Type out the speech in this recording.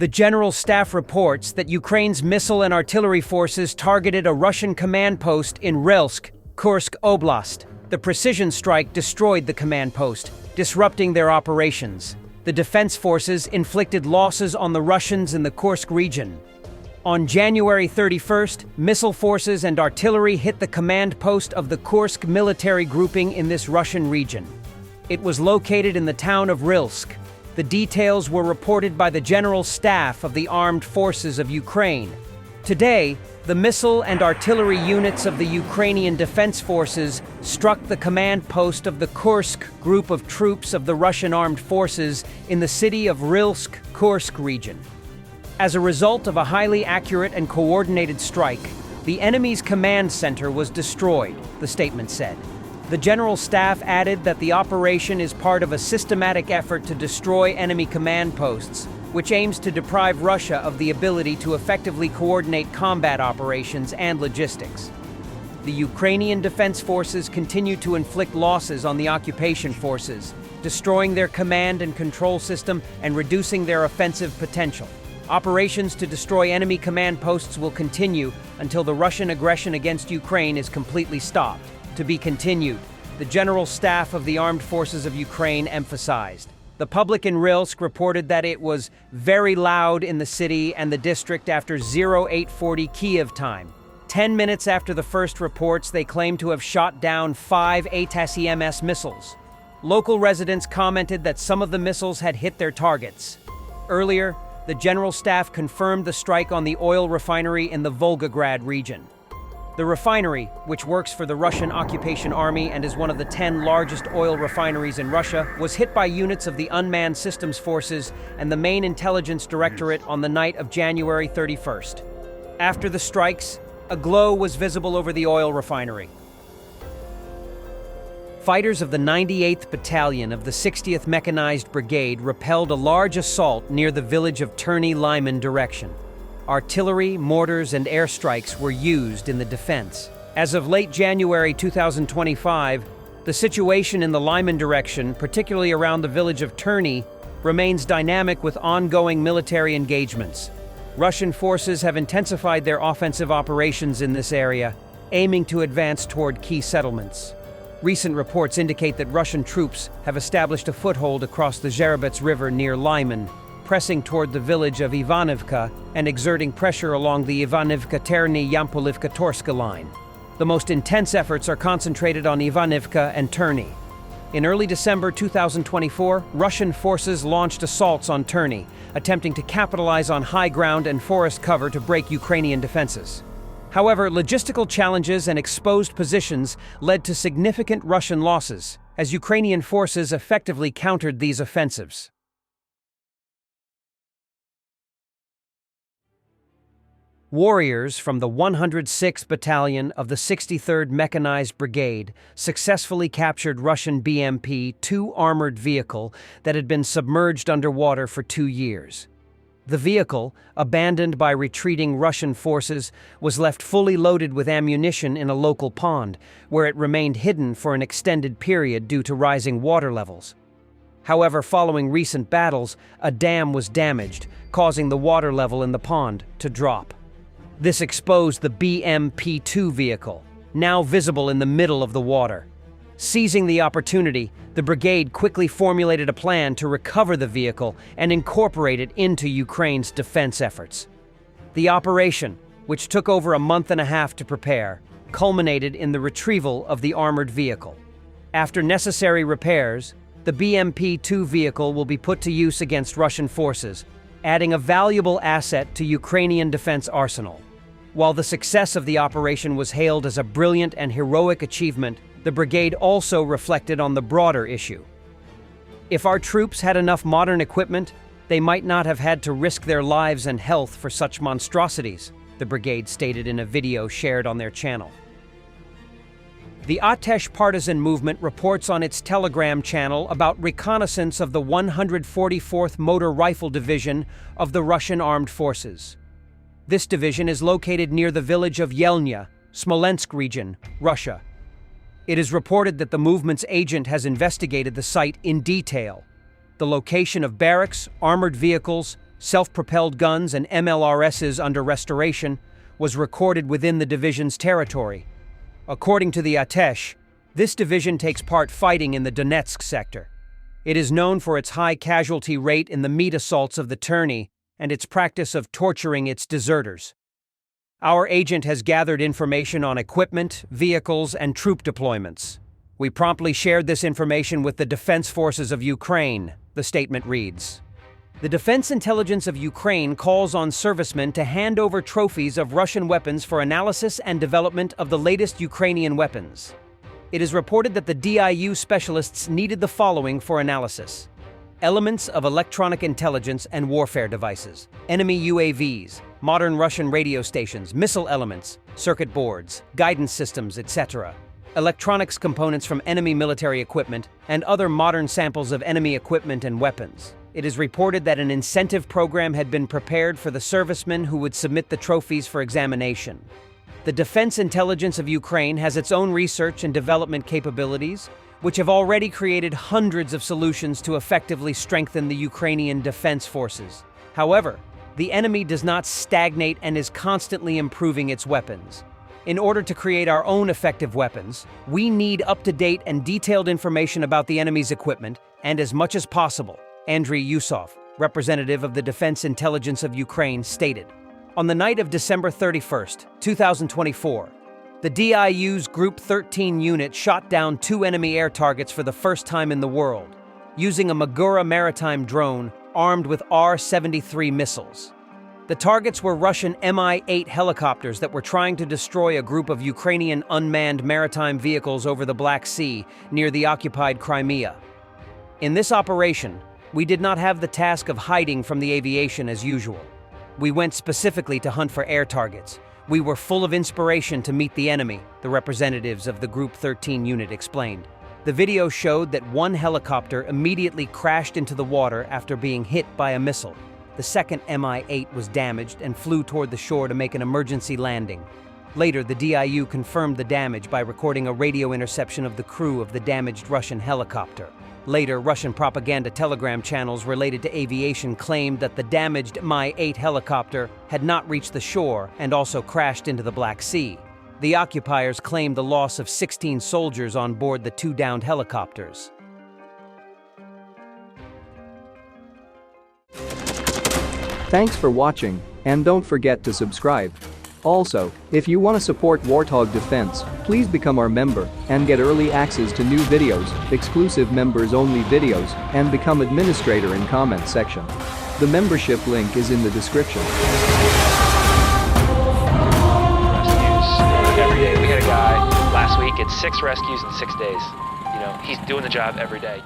The General Staff reports that Ukraine's missile and artillery forces targeted a Russian command post in Rylsk, Kursk Oblast. The precision strike destroyed the command post, disrupting their operations. The defense forces inflicted losses on the Russians in the Kursk region. On January 31st, missile forces and artillery hit the command post of the Kursk military grouping in this Russian region. It was located in the town of Rylsk. The details were reported by the General Staff of the Armed Forces of Ukraine. Today, the missile and artillery units of the Ukrainian Defense Forces struck the command post of the Kursk group of troops of the Russian Armed Forces in the city of Rylsk, Kursk region. As a result of a highly accurate and coordinated strike, the enemy's command center was destroyed, the statement said. The General Staff added that the operation is part of a systematic effort to destroy enemy command posts, which aims to deprive Russia of the ability to effectively coordinate combat operations and logistics. The Ukrainian Defense Forces continue to inflict losses on the occupation forces, destroying their command and control system and reducing their offensive potential. Operations to destroy enemy command posts will continue until the Russian aggression against Ukraine is completely stopped. To be continued, the General Staff of the Armed Forces of Ukraine emphasized. The public in Rylsk reported that it was very loud in the city and the district after 0840 Kiev time. 10 minutes after the first reports, they claimed to have shot down 5 ATACMS missiles. Local residents commented that some of the missiles had hit their targets. Earlier, the General Staff confirmed the strike on the oil refinery in the Volgograd region. The refinery, which works for the Russian occupation army and is one of the 10 largest oil refineries in Russia, was hit by units of the Unmanned Systems Forces and the Main Intelligence Directorate on the night of January 31st. After the strikes, a glow was visible over the oil refinery. Fighters of the 98th Battalion of the 60th Mechanized Brigade repelled a large assault near the village of Lyman direction. Artillery, mortars, and airstrikes were used in the defense. As of late January 2025, the situation in the Lyman direction, particularly around the village of Terny, remains dynamic with ongoing military engagements. Russian forces have intensified their offensive operations in this area, aiming to advance toward key settlements. Recent reports indicate that Russian troops have established a foothold across the Zherebets River near Lyman, pressing toward the village of Ivanivka and exerting pressure along the Ivanivka-Terny-Yampolivka-Torska line. The most intense efforts are concentrated on Ivanivka and Terny. In early December 2024, Russian forces launched assaults on Terny, attempting to capitalize on high ground and forest cover to break Ukrainian defenses. However, logistical challenges and exposed positions led to significant Russian losses, as Ukrainian forces effectively countered these offensives. Warriors from the 106th Battalion of the 63rd Mechanized Brigade successfully captured Russian BMP-2 armored vehicle that had been submerged underwater for 2 years. The vehicle, abandoned by retreating Russian forces, was left fully loaded with ammunition in a local pond, where it remained hidden for an extended period due to rising water levels. However, following recent battles, a dam was damaged, causing the water level in the pond to drop. This exposed the BMP-2 vehicle, now visible in the middle of the water. Seizing the opportunity, the brigade quickly formulated a plan to recover the vehicle and incorporate it into Ukraine's defense efforts. The operation, which took over a month and a half to prepare, culminated in the retrieval of the armored vehicle. After necessary repairs, the BMP-2 vehicle will be put to use against Russian forces, adding a valuable asset to Ukrainian defense arsenal. While the success of the operation was hailed as a brilliant and heroic achievement, the brigade also reflected on the broader issue. If our troops had enough modern equipment, they might not have had to risk their lives and health for such monstrosities, the brigade stated in a video shared on their channel. The Atesh partisan movement reports on its Telegram channel about reconnaissance of the 144th Motor Rifle Division of the Russian Armed Forces. This division is located near the village of Yelnya, Smolensk region, Russia. It is reported that the movement's agent has investigated the site in detail. The location of barracks, armored vehicles, self-propelled guns and MLRSs under restoration, was recorded within the division's territory. According to the Atesh, this division takes part fighting in the Donetsk sector. It is known for its high casualty rate in the meat assaults of the tourney and its practice of torturing its deserters. Our agent has gathered information on equipment, vehicles, and troop deployments. We promptly shared this information with the Defense Forces of Ukraine, the statement reads. The Defense Intelligence of Ukraine calls on servicemen to hand over trophies of Russian weapons for analysis and development of the latest Ukrainian weapons. It is reported that the DIU specialists needed the following for analysis: elements of electronic intelligence and warfare devices, enemy UAVs, modern Russian radio stations, missile elements, circuit boards, guidance systems, etc., electronics components from enemy military equipment, and other modern samples of enemy equipment and weapons. It is reported that an incentive program had been prepared for the servicemen who would submit the trophies for examination. The Defense Intelligence of Ukraine has its own research and development capabilities, which have already created hundreds of solutions to effectively strengthen the Ukrainian defense forces. However, the enemy does not stagnate and is constantly improving its weapons. In order to create our own effective weapons, we need up-to-date and detailed information about the enemy's equipment, and as much as possible, Andriy Yusov, representative of the Defense Intelligence of Ukraine, stated. On the night of December 31st, 2024, the DIU's Group 13 unit shot down 2 enemy air targets for the first time in the world, using a Magura Maritime drone armed with R-73 missiles. The targets were Russian Mi-8 helicopters that were trying to destroy a group of Ukrainian unmanned maritime vehicles over the Black Sea near the occupied Crimea. In this operation, we did not have the task of hiding from the aviation as usual. We went specifically to hunt for air targets. We were full of inspiration to meet the enemy, the representatives of the Group 13 unit explained. The video showed that one helicopter immediately crashed into the water after being hit by a missile. The second Mi-8 was damaged and flew toward the shore to make an emergency landing. Later, the DIU confirmed the damage by recording a radio interception of the crew of the damaged Russian helicopter. Later, Russian propaganda telegram channels related to aviation claimed that the damaged Mi-8 helicopter had not reached the shore and also crashed into the Black Sea. The occupiers claimed the loss of 16 soldiers on board the 2 downed helicopters. Thanks for watching, and don't forget to subscribe. Also, if you want to support Warthog Defense, please become our member and get early access to new videos, exclusive members-only videos, and become administrator in comment section. The membership link is in the description. Rescues every day. We had a guy last week at 6 rescues in 6 days. You know, he's doing the job every day.